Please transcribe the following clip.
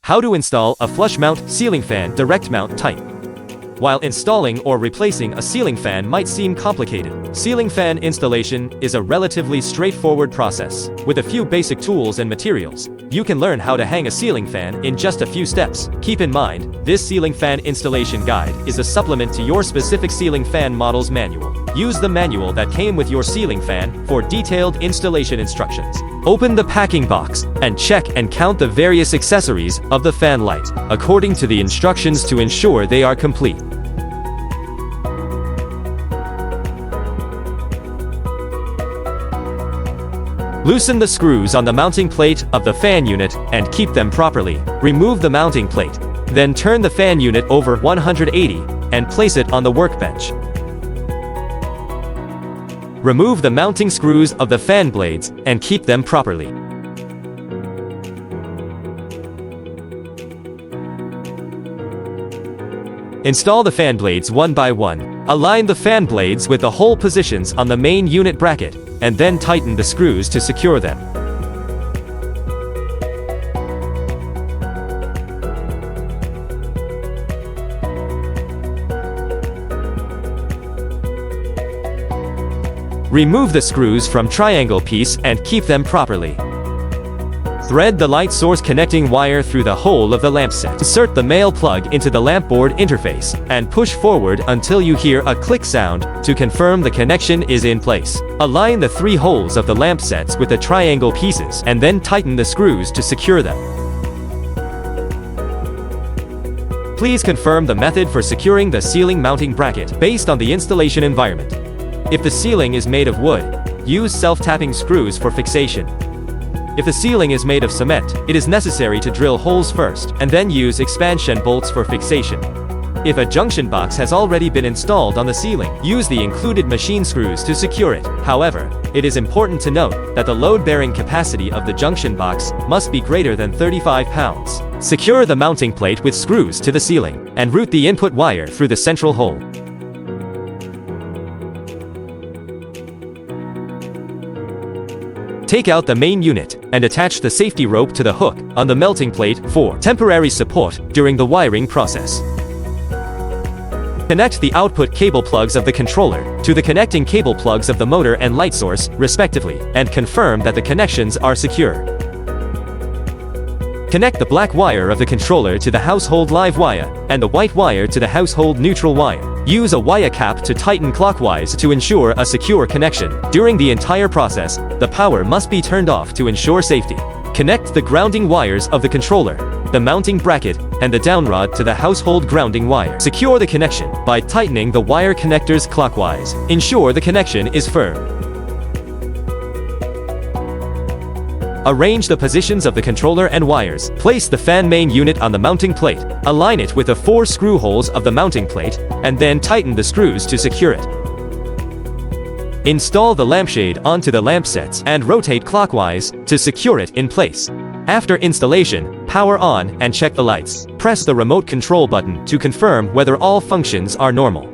How to install a flush mount ceiling fan direct mount type. While installing or replacing a ceiling fan might seem complicated, ceiling fan installation is a relatively straightforward process. With a few basic tools and materials, you can learn how to hang a ceiling fan in just a few steps. Keep in mind, this ceiling fan installation guide is a supplement to your specific ceiling fan model's manual. Use the manual that came with your ceiling fan for detailed installation instructions. Open the packing box and check and count the various accessories of the fan light, according to the instructions to ensure they are complete. Loosen the screws on the mounting plate of the fan unit and keep them properly. Remove the mounting plate. Then turn the fan unit over 180 and place it on the workbench. Remove the mounting screws of the fan blades and keep them properly. Install the fan blades one by one. Align the fan blades with the hole positions on the main unit bracket, and then tighten the screws to secure them. Remove the screws from triangle piece and keep them properly. Thread the light source connecting wire through the hole of the lamp set. Insert the male plug into the lamp board interface and push forward until you hear a click sound to confirm the connection is in place. Align the three holes of the lamp sets with the triangle pieces and then tighten the screws to secure them. Please confirm the method for securing the ceiling mounting bracket based on the installation environment. If the ceiling is made of wood, use self-tapping screws for fixation. If the ceiling is made of cement, it is necessary to drill holes first, and then use expansion bolts for fixation. If a junction box has already been installed on the ceiling, use the included machine screws to secure it. However, it is important to note that the load-bearing capacity of the junction box must be greater than 35 pounds. Secure the mounting plate with screws to the ceiling, and route the input wire through the central hole. Take out the main unit and attach the safety rope to the hook on the melting plate for temporary support during the wiring process. Connect the output cable plugs of the controller to the connecting cable plugs of the motor and light source, respectively, and confirm that the connections are secure. Connect the black wire of the controller to the household live wire and the white wire to the household neutral wire. Use a wire cap to tighten clockwise to ensure a secure connection. During the entire process, the power must be turned off to ensure safety. Connect the grounding wires of the controller, the mounting bracket, and the downrod to the household grounding wire. Secure the connection by tightening the wire connectors clockwise. Ensure the connection is firm. Arrange the positions of the controller and wires. Place the fan main unit on the mounting plate. Align it with the 4 screw holes of the mounting plate, and then tighten the screws to secure it. Install the lampshade onto the lamp sets and rotate clockwise to secure it in place. After installation, power on and check the lights. Press the remote control button to confirm whether all functions are normal.